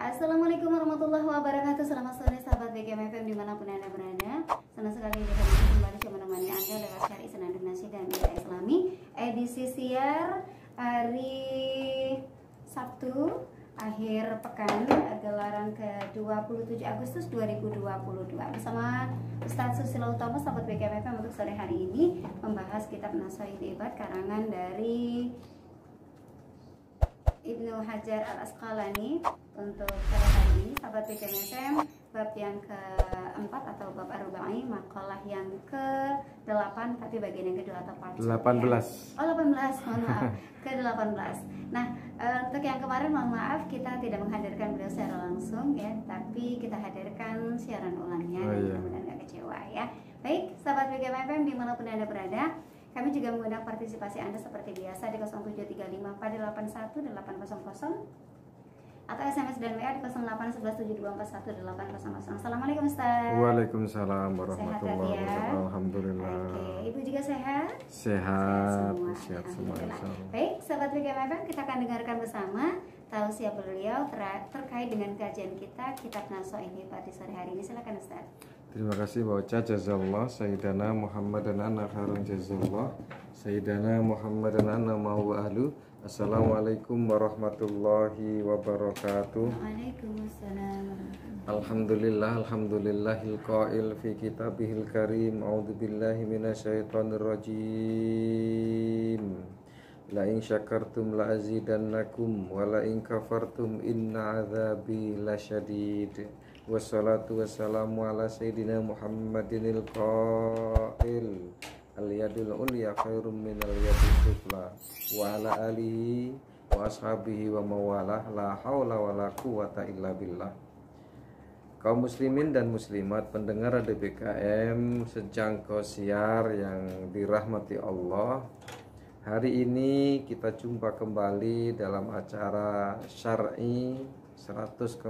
Assalamualaikum warahmatullahi wabarakatuh. Selamat sore sahabat BKM FM dimanapun Anda berada. Senang sekali bisa kembali menemani Anda lewat Syari Senandung Nasyid dan Media Islami edisi siar hari Sabtu akhir pekan gelaran ke-27 Agustus 2022 bersama Ustadz Susilo Utomo sahabat BKM FM untuk sore hari ini membahas kitab Nasha'il Ibad karangan dari Ibnu Hajar Al-Asqalani. Untuk pada hari ini sahabat BKM FM bab yang keempat atau bab Arba'in, makalah yang ke-8 tapi bagian yang kedua atau part 18 ya? Oh 18, mohon maaf ke-18. Nah untuk yang kemarin mohon maaf kita tidak menghadirkan beliau secara langsung ya, tapi kita hadirkan siaran ulangnya dan mudah-mudahan gak kecewa ya. Baik sahabat BKM FM dimanapun Anda berada, kami juga mengundang partisipasi Anda seperti biasa di 0735 pada 81800 atau SMS dan WA di 081172418800. Assalamualaikum Ustaz. Waalaikumsalam warahmatullahi wabarakatuh. Alhamdulillah. Oke, Ibu juga sehat? Sehat semua. Baik, sahabat BKM, kita akan dengarkan bersama tausiah beliau terkait dengan kajian kita kitab Nasha'il Ibad di sore hari ini. Silakan Ustaz. Terima kasih Mbak Ocha, jazallah Sayyidana Muhammad dan anak harun jazallah Sayyidana Muhammad dan anak ma'u ahlu. Assalamualaikum warahmatullahi wabarakatuh. Waalaikumsalam. Alhamdulillahil qail fi kitabihil karim. A'udzu billahi minasyaitonir rajim. La in syakartum la azidannakum wa la in kafartum inna adzabi lasyadid. Wassalatu wassalamu ala sayyidina Muhammadinil qail al-yadul ulya khairum minal yadis sufla wa ala alihi wa ashabihi wa mawalah la haula wa la quwata illa billah. Kaum muslimin dan muslimat pendengar DBKM sejangkau siar yang dirahmati Allah, hari ini kita jumpa kembali dalam acara Syar'i 100,1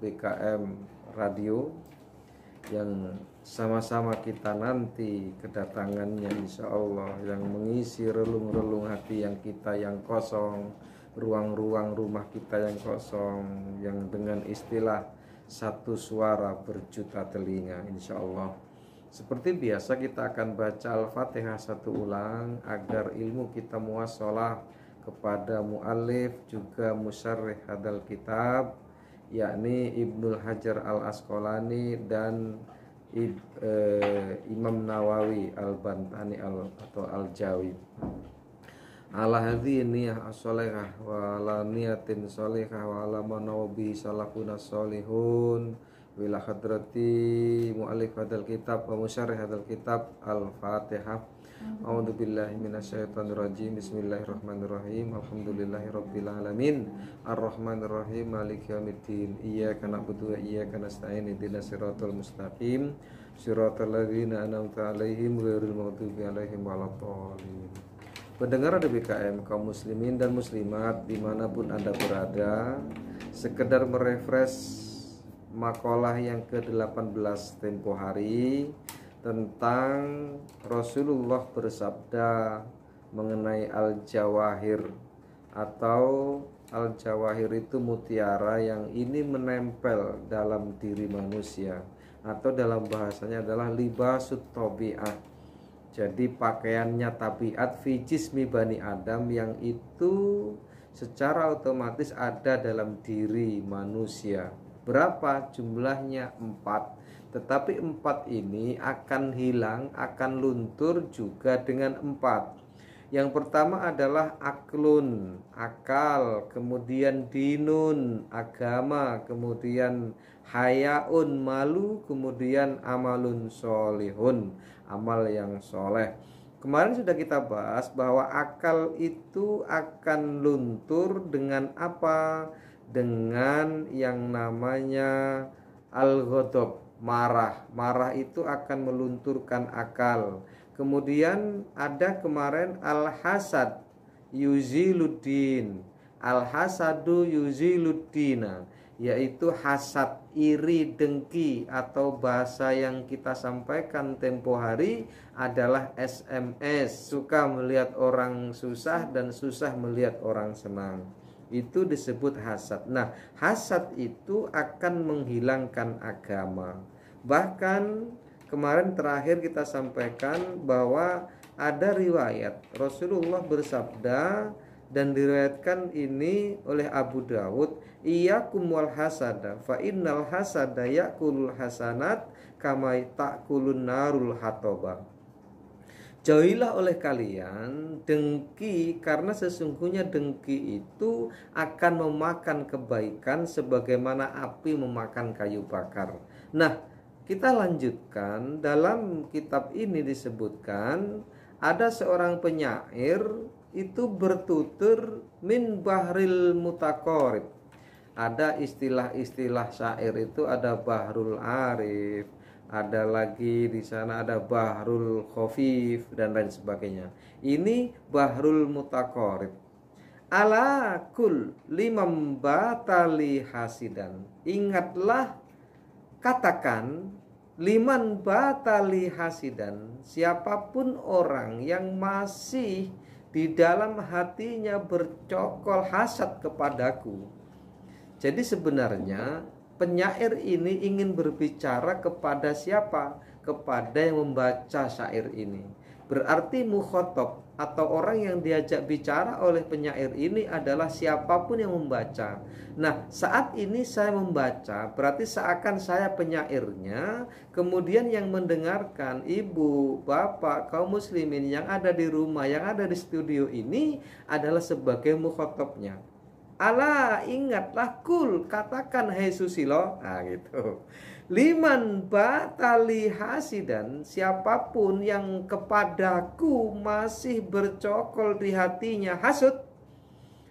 BKM Radio yang sama-sama kita nanti kedatangannya insya Allah, yang mengisi relung-relung hati yang kita yang kosong, ruang-ruang rumah kita yang kosong, yang dengan istilah satu suara berjuta telinga insya Allah. Seperti biasa kita akan baca Al-Fatihah satu ulang agar ilmu kita muassalah kepada muallif juga musyarrih hadal kitab, yakni Ibnu Hajar Al-Asqalani dan Imam Nawawi Al-Bantani atau Al-Jawi. Ala hadhihi niyah as-shalihah wa ala niyatin shalihah wa ala manawabi salafuna sholihun wila hadrati mu'allif hadal kitab wa musyarrih hadal kitab. Al-Fatihah. A'udzu billahi minasyaitonir rajim. Bismillahirrahmanirrahim. Alhamdulillahirabbil alamin. Arrahmanir rahim. Maliki yaumiddin. Iyyaka na'budu wa iyyaka nasta'in. Ihdinas siratal mustaqim. Siratal ladzina an'amta 'alaihim ghairil maghdubi 'alaihim waladdallin. Pendengar DBKM kaum muslimin dan muslimat dimanapun Anda berada, sekedar merefresh makalah yang ke-18 tempo hari tentang Rasulullah bersabda mengenai al-jawahir, atau al-jawahir itu mutiara yang ini menempel dalam diri manusia, atau dalam bahasanya adalah libasut tabi'ah. Jadi pakaiannya tabiat fi jismi bani Adam yang itu secara otomatis ada dalam diri manusia. Berapa jumlahnya? 4. Tetapi 4 ini akan hilang, akan luntur juga dengan 4. Yang pertama adalah aklun, akal, kemudian dinun, agama, kemudian hayaun, malu, kemudian amalun solihun, amal yang soleh. Kemarin sudah kita bahas bahwa akal itu akan luntur dengan apa? Dengan yang namanya al-ghadab, marah. Marah itu akan melunturkan akal. Kemudian ada kemarin al-hasad yuziluddin, al-hasadu yuziluddina, yaitu hasad, iri, dengki, atau bahasa yang kita sampaikan tempo hari adalah SMS, suka melihat orang susah dan susah melihat orang senang. Itu disebut hasad. Nah, hasad itu akan menghilangkan agama. Bahkan kemarin terakhir kita sampaikan bahwa ada riwayat Rasulullah bersabda, dan diriwayatkan ini oleh Abu Dawud, iyyakum wal hasada fa innal hasada yakulul hasanat kama takulun narul hatoba. Jauhilah oleh kalian dengki, karena sesungguhnya dengki itu akan memakan kebaikan sebagaimana api memakan kayu bakar. Nah, kita lanjutkan. Dalam kitab ini disebutkan ada seorang penyair itu bertutur min bahril mutaqarib. Ada istilah-istilah syair itu, ada bahrul arif, ada lagi di sana ada bahrul khafif dan lain sebagainya. Ini bahrul mutaqarib. Ala kul limam batali hasidan. Ingatlah, katakan, liman batali hasidan, siapapun orang yang masih di dalam hatinya bercokol hasad kepadaku. Jadi sebenarnya penyair ini ingin berbicara kepada siapa? Kepada yang membaca syair ini. Berarti mukhotob atau orang yang diajak bicara oleh penyair ini adalah siapapun yang membaca. Nah, saat ini saya membaca, berarti seakan saya penyairnya. Kemudian yang mendengarkan, ibu, bapak, kaum muslimin yang ada di rumah, yang ada di studio ini adalah sebagai mukhotobnya. Ala, ingatlah, kul, katakan, hai Susilo. Nah gitu. Liman batali hasidan, siapapun yang kepadaku masih bercokol di hatinya hasud.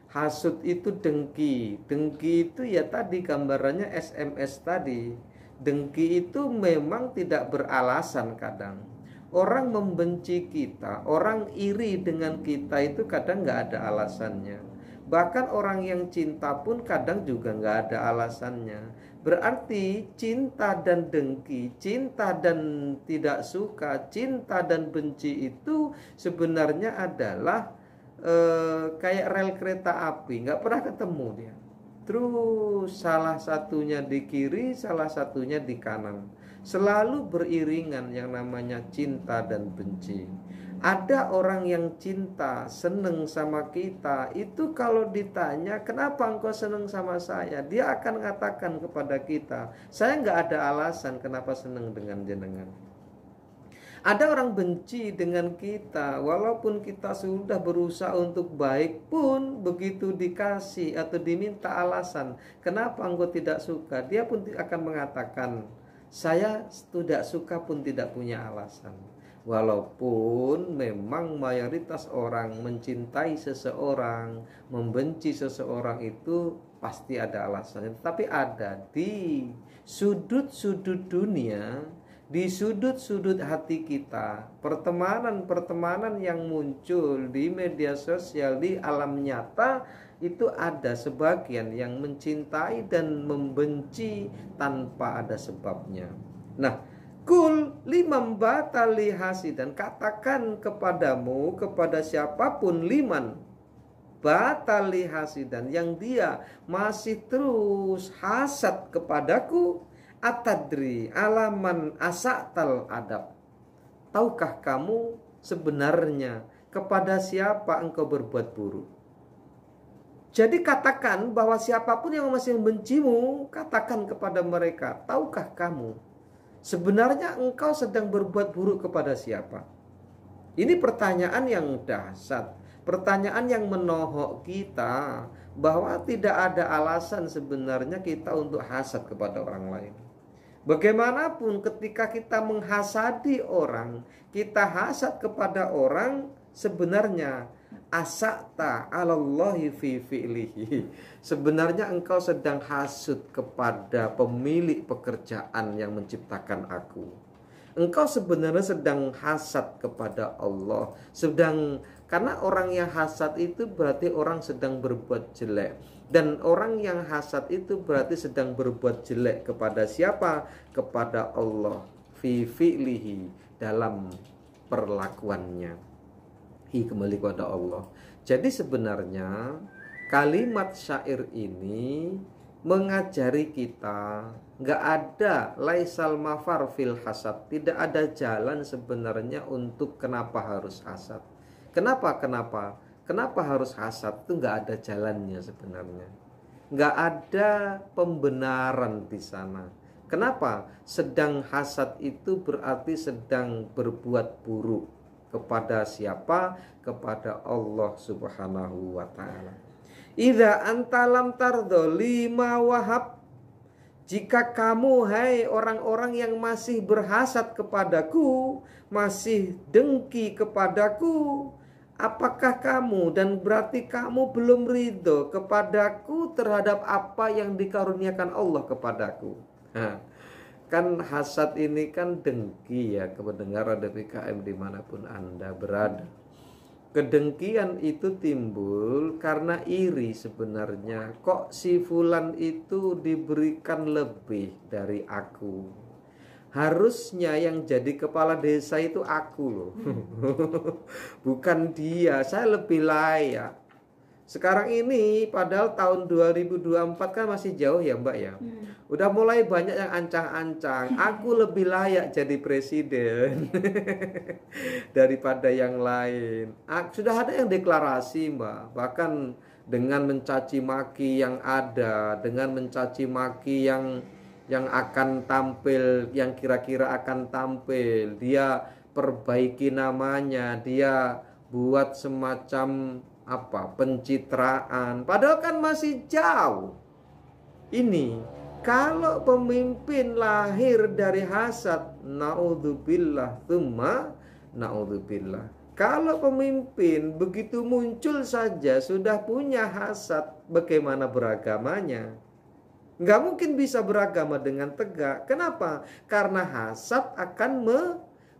Hasud itu dengki. Dengki itu ya tadi gambarannya SMS tadi. Dengki itu memang tidak beralasan kadang. Orang membenci kita, orang iri dengan kita itu kadang nggak ada alasannya. Bahkan orang yang cinta pun kadang juga nggak ada alasannya. Berarti cinta dan dengki, cinta dan tidak suka, cinta dan benci itu sebenarnya adalah kayak rel kereta api, nggak pernah ketemu dia. Terus salah satunya di kiri, salah satunya di kanan. Selalu beriringan yang namanya cinta dan benci. Ada orang yang cinta, seneng sama kita, itu kalau ditanya kenapa engkau seneng sama saya, dia akan mengatakan kepada kita, saya nggak ada alasan kenapa seneng dengan jenengan. Ada orang benci dengan kita, walaupun kita sudah berusaha untuk baik pun, begitu dikasih atau diminta alasan kenapa engkau tidak suka, dia pun akan mengatakan, saya tidak suka pun tidak punya alasan. Walaupun memang mayoritas orang mencintai seseorang, membenci seseorang itu pasti ada alasannya. Tetapi ada di sudut-sudut dunia, di sudut-sudut hati kita, pertemanan-pertemanan yang muncul di media sosial, di alam nyata, itu ada sebagian yang mencintai dan membenci tanpa ada sebabnya. Nah, kul liman batali hasidan, katakan kepadamu, kepada siapapun, liman batali hasidan, yang dia masih terus hasad kepadaku, atadri alaman asatal adab, tahukah kamu sebenarnya kepada siapa engkau berbuat buruk? Jadi katakan bahwa siapapun yang masih membencimu, katakan kepada mereka, tahukah kamu sebenarnya engkau sedang berbuat buruk kepada siapa? Ini pertanyaan yang dahsyat, pertanyaan yang menohok kita, bahwa tidak ada alasan sebenarnya kita untuk hasad kepada orang lain. Bagaimanapun ketika kita menghasadi orang, kita hasad kepada orang, sebenarnya asakta alallahi fi fi'lihi, sebenarnya engkau sedang hasud kepada pemilik pekerjaan yang menciptakan aku. Engkau sebenarnya sedang hasad kepada Allah. Karena orang yang hasad itu berarti orang sedang berbuat jelek. Dan orang yang hasad itu berarti sedang berbuat jelek kepada siapa? Kepada Allah. Fi fi'lihi, dalam perlakuannya. Kembali kepada Allah. Jadi sebenarnya kalimat syair ini mengajari kita nggak ada laisal mafar fil hasad, tidak ada jalan sebenarnya untuk kenapa harus hasad. Kenapa harus hasad, itu nggak ada jalannya sebenarnya, nggak ada pembenaran di sana. Kenapa? Sedang hasad itu berarti sedang berbuat buruk kepada siapa? Kepada Allah Subhanahu wa ta'ala. Idza anta lam tardo lima wahab, jika kamu hai orang-orang yang masih berhasad kepadaku, masih dengki kepadaku, apakah kamu, dan berarti kamu belum ridho kepadaku terhadap apa yang dikaruniakan Allah kepadaku. Nah, kan hasad ini kan dengki ya, pendengar ada PKM dimanapun Anda berada. Kedengkian itu timbul karena iri sebenarnya. Kok si fulan itu diberikan lebih dari aku? Harusnya yang jadi kepala desa itu aku loh. Bukan dia, saya lebih layak. Sekarang ini padahal tahun 2024 kan masih jauh ya Mbak ya. Udah mulai banyak yang ancang-ancang, aku lebih layak jadi presiden daripada yang lain. Sudah ada yang deklarasi Mbak, bahkan dengan mencaci maki yang ada, dengan mencaci maki yang akan tampil, yang kira-kira akan tampil, dia perbaiki namanya, dia buat semacam pencitraan, padahal kan masih jauh. Ini kalau pemimpin lahir dari hasad, naudzubillah tsumma naudzubillah. Kalau pemimpin begitu muncul saja sudah punya hasad, bagaimana beragamanya? Nggak mungkin bisa beragama dengan tegak. Kenapa? Karena hasad akan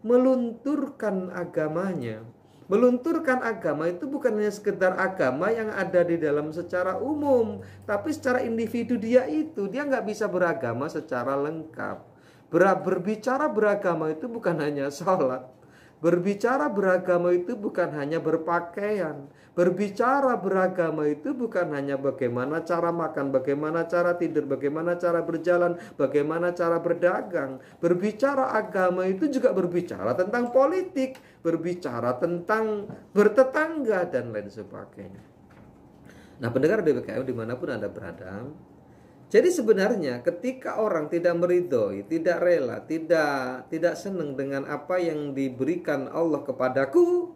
melunturkan agamanya. Melunturkan agama itu bukan hanya sekedar agama yang ada di dalam secara umum, tapi secara individu dia nggak bisa beragama secara lengkap. Berbicara beragama itu bukan hanya sholat. Berbicara beragama itu bukan hanya berpakaian. Berbicara beragama itu bukan hanya bagaimana cara makan, bagaimana cara tidur, bagaimana cara berjalan, bagaimana cara berdagang. Berbicara agama itu juga berbicara tentang politik, berbicara tentang bertetangga dan lain sebagainya. Nah, pendengar DBKM dimanapun Anda berada, jadi sebenarnya ketika orang tidak meridhoi, tidak rela, tidak senang dengan apa yang diberikan Allah kepadaku,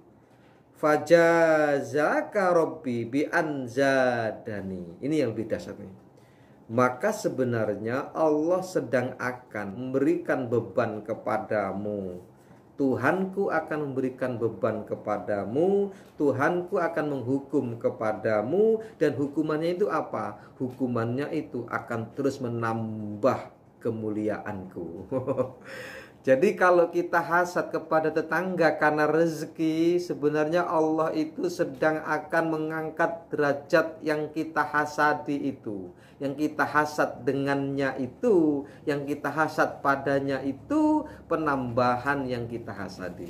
fajazaka rabbi bi anzadani. Ini yang lebih dasar nih. Maka sebenarnya Allah sedang akan memberikan beban kepadamu. Tuhanku akan memberikan beban kepadamu, Tuhanku akan menghukum kepadamu, dan hukumannya itu apa? Hukumannya itu akan terus menambah kemuliaanku. Jadi kalau kita hasad kepada tetangga karena rezeki, sebenarnya Allah itu sedang akan mengangkat derajat yang kita hasadi itu. Yang kita hasad dengannya itu, yang kita hasad padanya itu, penambahan yang kita hasadi.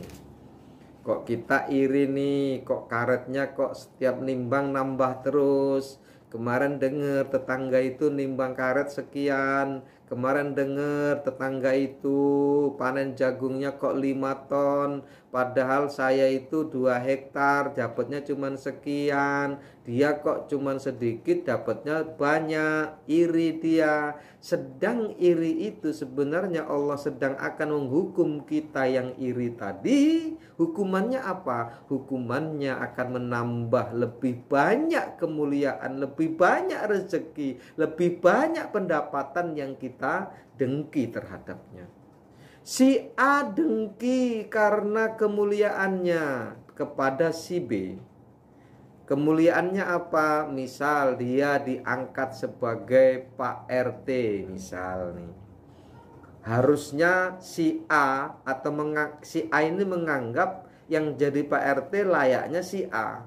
Kok kita iri nih, kok karetnya kok setiap nimbang nambah terus. Kemarin dengar tetangga itu nimbang karet sekian. Kemarin dengar tetangga itu panen jagungnya kok 5 ton. Padahal saya itu 2 hektar dapatnya cuma sekian. Dia kok cuma sedikit dapatnya banyak. Iri dia. Sedang iri itu sebenarnya Allah sedang akan menghukum kita yang iri tadi. Hukumannya apa? Hukumannya akan menambah lebih banyak kemuliaan, lebih banyak rezeki, lebih banyak pendapatan yang kita dengki terhadapnya. Si A dengki karena kemuliaannya kepada si B. Kemuliaannya apa? Misal dia diangkat sebagai Pak RT misal nih. Harusnya si A atau si A ini menganggap yang jadi Pak RT layaknya si A.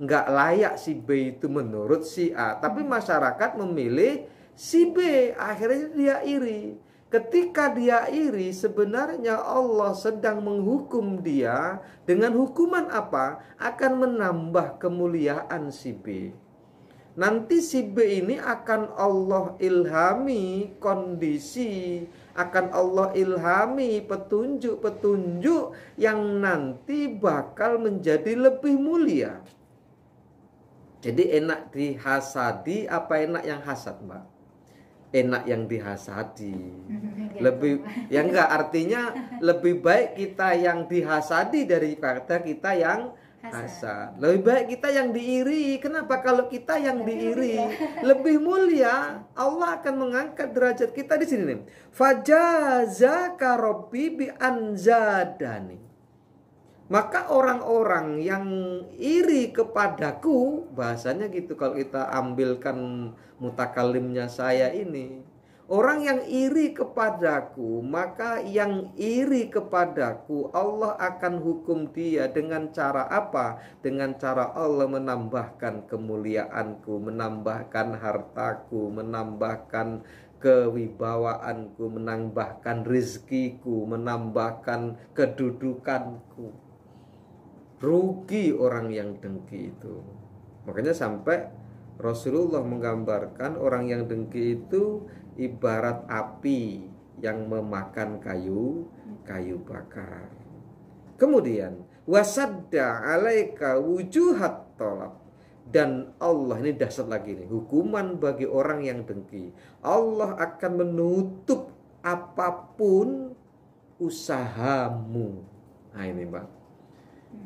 Nggak layak si B itu menurut si A. Tapi masyarakat memilih si B. Akhirnya dia iri. Ketika dia iri, sebenarnya Allah sedang menghukum dia dengan hukuman apa? Akan menambah kemuliaan si B. Nanti si B ini akan Allah ilhami kondisi, akan Allah ilhami petunjuk-petunjuk yang nanti bakal menjadi lebih mulia. Jadi enak dihasadi apa enak yang hasad, Mbak? Enak yang dihasadi. Lebih ya enggak, artinya lebih baik kita yang dihasadi daripada kita yang hasad. Lebih baik kita yang diiri. Kenapa? Kalau kita yang diiri lebih mulia, Allah akan mengangkat derajat kita di sini nih. Fajazaka rabbi bi anzadani. Maka orang-orang yang iri kepadaku, bahasanya gitu kalau kita ambilkan mutakalimnya saya ini, orang yang iri kepadaku, maka yang iri kepadaku Allah akan hukum dia dengan cara apa? Dengan cara Allah menambahkan kemuliaanku, menambahkan hartaku, menambahkan kewibawaanku, menambahkan rizkiku, menambahkan kedudukanku. Rugi orang yang dengki itu. Makanya sampai Rasulullah menggambarkan orang yang dengki itu ibarat api yang memakan kayu bakar. Kemudian wasadda alaika wujuhat tolab. Dan Allah, ini dahsyat lagi nih, hukuman bagi orang yang dengki. Allah akan menutup apapun usahamu. Nah ini, Mbak.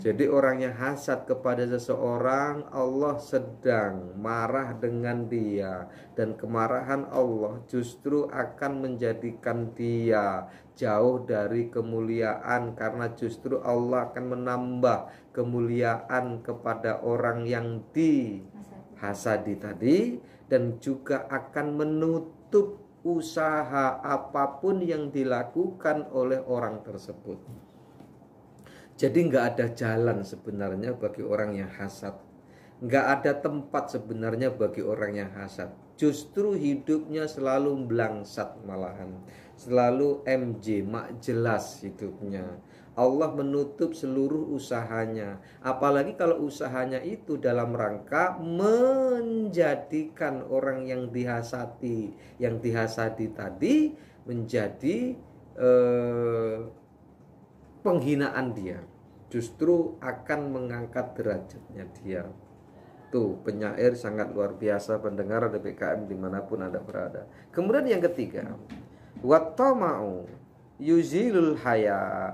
Jadi orang yang hasad kepada seseorang, Allah sedang marah dengan dia. Dan kemarahan Allah justru akan menjadikan dia jauh dari kemuliaan. Karena justru Allah akan menambah kemuliaan kepada orang yang dihasadi tadi. Dan juga akan menutup usaha apapun yang dilakukan oleh orang tersebut. Jadi nggak ada jalan sebenarnya bagi orang yang hasad. Nggak ada tempat sebenarnya bagi orang yang hasad. Justru hidupnya selalu melangsat malahan. Selalu MJ, mak jelas hidupnya. Allah menutup seluruh usahanya. Apalagi kalau usahanya itu dalam rangka menjadikan orang yang dihasati. Yang dihasati tadi menjadi penghinaan dia, justru akan mengangkat derajatnya dia. Tuh, penyair sangat luar biasa, pendengar DPKM dimanapun Anda berada. Kemudian yang ketiga, wattama'u yuzilul haya.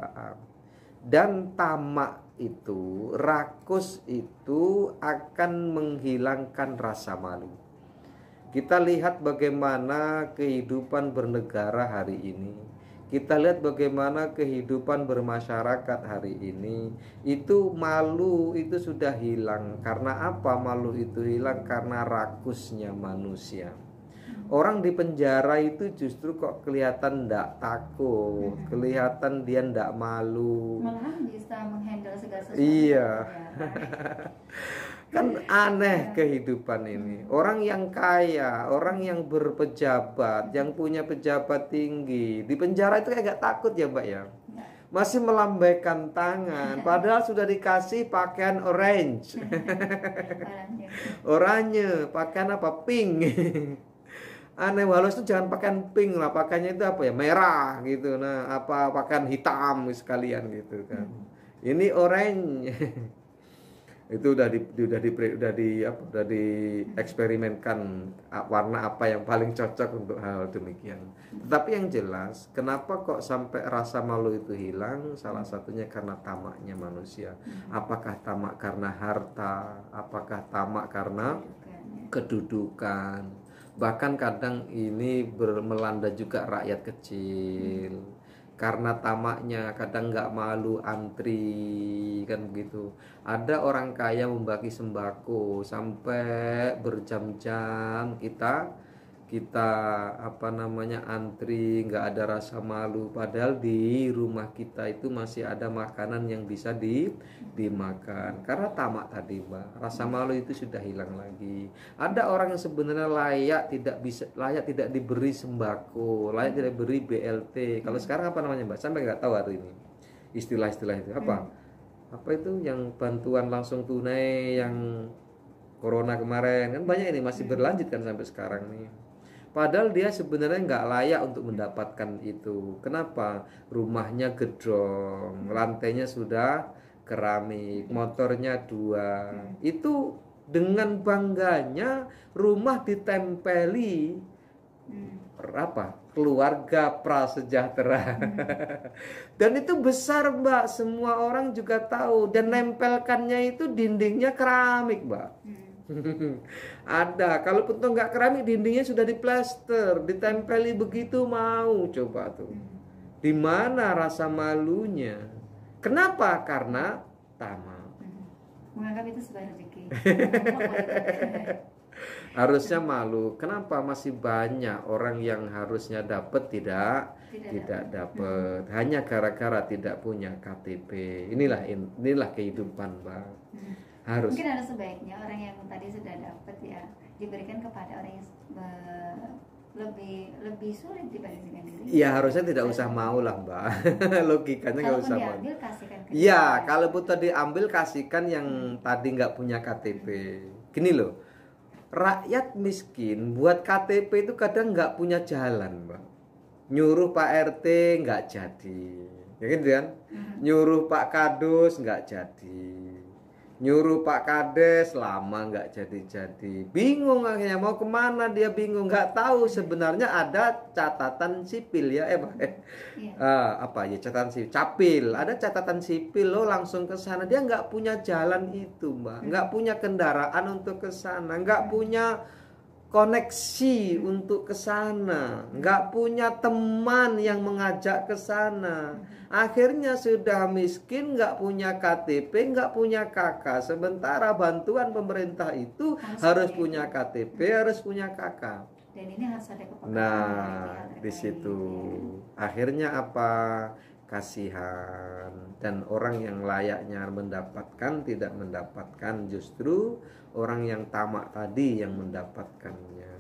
Dan tamak itu, rakus itu akan menghilangkan rasa malu. Kita lihat bagaimana kehidupan bernegara hari ini. Kita lihat bagaimana kehidupan bermasyarakat hari ini. Itu malu itu sudah hilang. Karena apa malu itu hilang? Karena rakusnya manusia. Orang di penjara itu justru kok kelihatan ndak takut, kelihatan dia ndak malu. Malahan bisa menghandle segala sesuatu. Iya. Kan aneh kehidupan ini. Orang yang kaya, orang yang berpejabat, yang punya pejabat tinggi, di penjara itu kayak gak takut ya, Mbak ya. Masih melambaikan tangan, padahal sudah dikasih pakaian orange. Oranye, pakaian apa? Pink. Aneh, walau itu jangan pakaian pink lah, pakaiannya itu apa ya? Merah gitu. Nah, apa pakaian hitam sekalian gitu kan. Ini orange. Itu udah dieksperimenkan warna apa yang paling cocok untuk hal demikian. Tetapi yang jelas, kenapa kok sampai rasa malu itu hilang? Salah satunya karena tamaknya manusia. Apakah tamak karena harta? Apakah tamak karena kedudukan? Bahkan kadang ini melanda juga rakyat kecil. Karena tamaknya kadang nggak malu antri kan begitu. Ada orang kaya membagi sembako sampai berjam-jam kita antri, nggak ada rasa malu. Padahal di rumah kita itu masih ada makanan yang bisa dimakan. Karena tamak tadi, Mbak, rasa malu itu sudah hilang lagi. Ada orang yang sebenarnya layak tidak diberi sembako, layak tidak diberi BLT. Kalau sekarang apa namanya, Mbak? Sampai nggak tahu hari ini istilah-istilah itu apa itu yang bantuan langsung tunai yang Corona kemarin kan banyak ini masih berlanjut kan sampai sekarang nih. Padahal dia sebenarnya nggak layak untuk mendapatkan itu. Kenapa? Rumahnya gedrong, lantainya sudah keramik, motornya 2. Itu dengan bangganya rumah ditempeli apa? Keluarga prasejahtera. Dan itu besar, Mbak. Semua orang juga tahu. Dan nempelkannya itu dindingnya keramik, Mbak. Ada. Kalaupun toh nggak keramik, dindingnya sudah diplester, ditempeli begitu mau. Coba tuh. Di mana rasa malunya? Kenapa? Karena tamak. Menganggap itu sebagai rezeki. Harusnya malu. Kenapa masih banyak orang yang harusnya dapat tidak dapat hanya gara-gara tidak punya KTP. Inilah kehidupan, Bang. Harus. Mungkin ada sebaiknya orang yang tadi sudah dapat ya diberikan kepada orang yang lebih sulit dibandingkan diri. Ya harusnya tidak usah mau lah, Mbak. Logikanya nggak usah mau. Diambil, kasihkan ke Iya, dia. kalaupun tadi ambil kasihkan yang tadi nggak punya KTP. Gini loh, rakyat miskin buat KTP itu kadang nggak punya jalan, Mbak. Nyuruh Pak RT nggak jadi, ya kan? Nyuruh Pak Kadus nggak jadi. Nyuruh Pak Kades lama nggak jadi-jadi, bingung akhirnya mau kemana dia bingung, nggak tahu sebenarnya ada catatan sipil ya apa ya catatan sipil, capil, ada catatan sipil lo langsung ke sana, dia nggak punya jalan itu, Mbak, nggak punya kendaraan untuk ke sana, nggak punya koneksi untuk ke sana, nggak punya teman yang mengajak ke sana. Akhirnya sudah miskin, nggak punya KTP, nggak punya KK. Sementara bantuan pemerintah itu harus punya KTP, harus punya KK. Dan ini harus ada kepekaan. Nah, di situ akhirnya apa? Kasihan, dan orang yang layaknya mendapatkan tidak mendapatkan, justru orang yang tamak tadi yang mendapatkannya.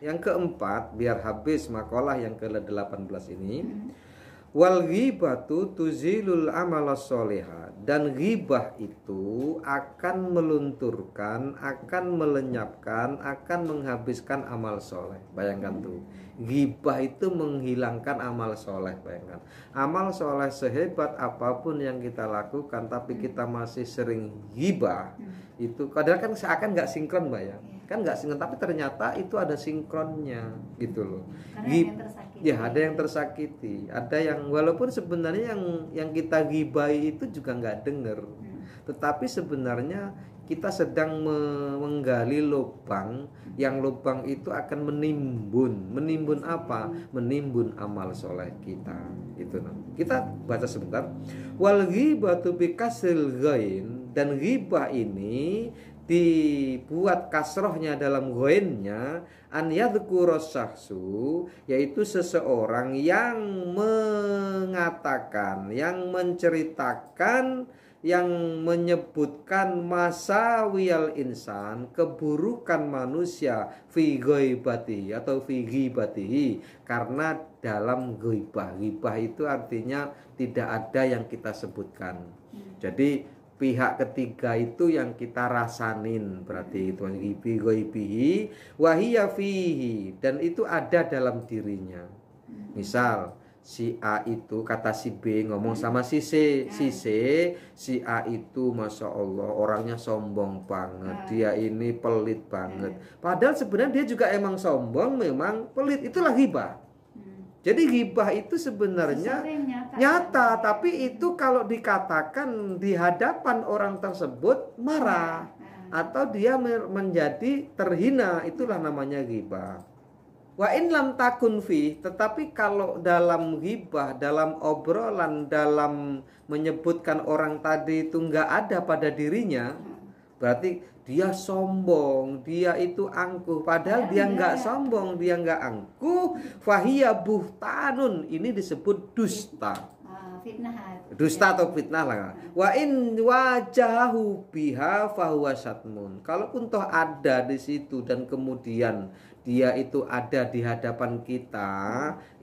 Yang keempat, biar habis makalah yang ke-18 ini, wal ghibatu tuzilul amala sholihah, dan ghibah itu akan melunturkan, akan melenyapkan, akan menghabiskan amal soleh. Bayangkan tuh, ghibah itu menghilangkan amal soleh. Bayangkan, amal soleh sehebat apapun yang kita lakukan, tapi kita masih sering ghibah, itu kadang kan seakan nggak sinkron, Mbak ya. Kan nggak sinkron, tapi ternyata itu ada sinkronnya gitu loh. Ada yang tersakiti, ada yang walaupun sebenarnya yang kita gibai itu juga nggak dengar, tetapi sebenarnya kita sedang menggali lubang, yang lubang itu akan menimbun apa? Menimbun amal soleh kita. Itu kita baca sebentar. Wal ghibatu bikasril ghain, dan ghibah ini dibuat kasrohnya dalam ghainnya, an yadhkuras syahsu, yaitu seseorang yang mengatakan, yang menceritakan, yang menyebutkan masawiyal insan, keburukan manusia, fi ghaibatihi atau fi ghibatihi, karena dalam ghibah itu artinya tidak ada yang kita sebutkan. Jadi pihak ketiga itu yang kita rasanin, berarti itu ghaibihi wa hiya fihi, dan itu ada dalam dirinya. Misal si A itu kata si B ngomong sama si C, si A itu masya Allah orangnya sombong banget, dia ini pelit banget, padahal sebenarnya dia juga emang sombong, memang pelit, itulah ghibah. Jadi ghibah itu sebenarnya nyata, tapi itu kalau dikatakan di hadapan orang tersebut marah atau dia menjadi terhina, itulah namanya ghibah. Wa in lam takun fi, tetapi kalau dalam ghibah, dalam obrolan, dalam menyebutkan orang tadi itu nggak ada pada dirinya, berarti dia sombong, dia itu angkuh, padahal dia nggak sombong, dia nggak angkuh. Fahiya buhtanun, ini disebut dusta. Dusta atau fitnah lah. Wa in wajahu biha fahuwa syatmun. Kalaupun toh ada di situ dan kemudian dia itu ada di hadapan kita,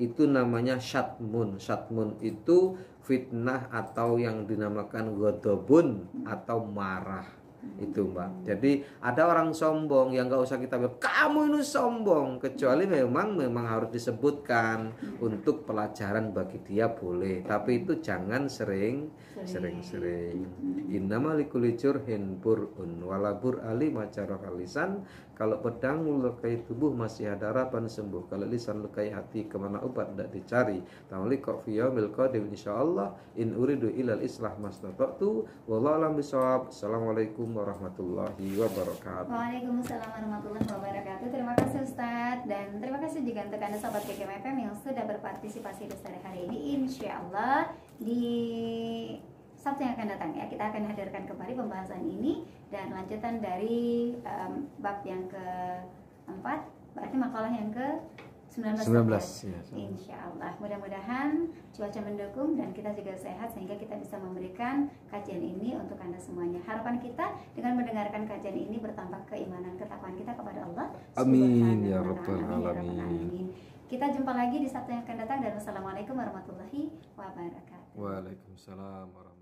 itu namanya syatmun. Syatmun itu fitnah atau yang dinamakan ghadabun atau marah. Itu Mbak. Jadi ada orang sombong yang nggak usah kita bilang kamu ini sombong, kecuali memang harus disebutkan untuk pelajaran bagi dia boleh. Tapi itu jangan sering-sering. Innama likulli jurhin bur'un walabur ali macarah lisan. Kalau pedang melukai tubuh masih ada harapan sembuh. Kalau lisan lukai hati kemana obat tidak dicari. Tamali kok fi yaumil qadim insyaallah in uridu ilal islah mastata'tu wallahu a'lam bishawab. Assalamualaikum warahmatullahi wabarakatuh. Waalaikumsalam warahmatullahi wabarakatuh. Terima kasih Ustadz, dan terima kasih juga untuk Anda sahabat GKMFM yang sudah berpartisipasi di sore hari ini. Insyaallah di Sabtu yang akan datang ya, kita akan hadirkan kembali pembahasan ini dan lanjutan dari bab yang keempat, berarti makalah yang ke-19 ya. Insya Allah, mudah-mudahan cuaca mendukung dan kita juga sehat sehingga kita bisa memberikan kajian ini untuk Anda semuanya. Harapan kita dengan mendengarkan kajian ini bertambah keimanan ketakwaan kita kepada Allah. Amin ya rabbal alamin. Kita jumpa lagi di Sabtu yang akan datang dan wassalamualaikum warahmatullahi wabarakatuh. Waalaikumsalam warahmatullahi wabarakatuh.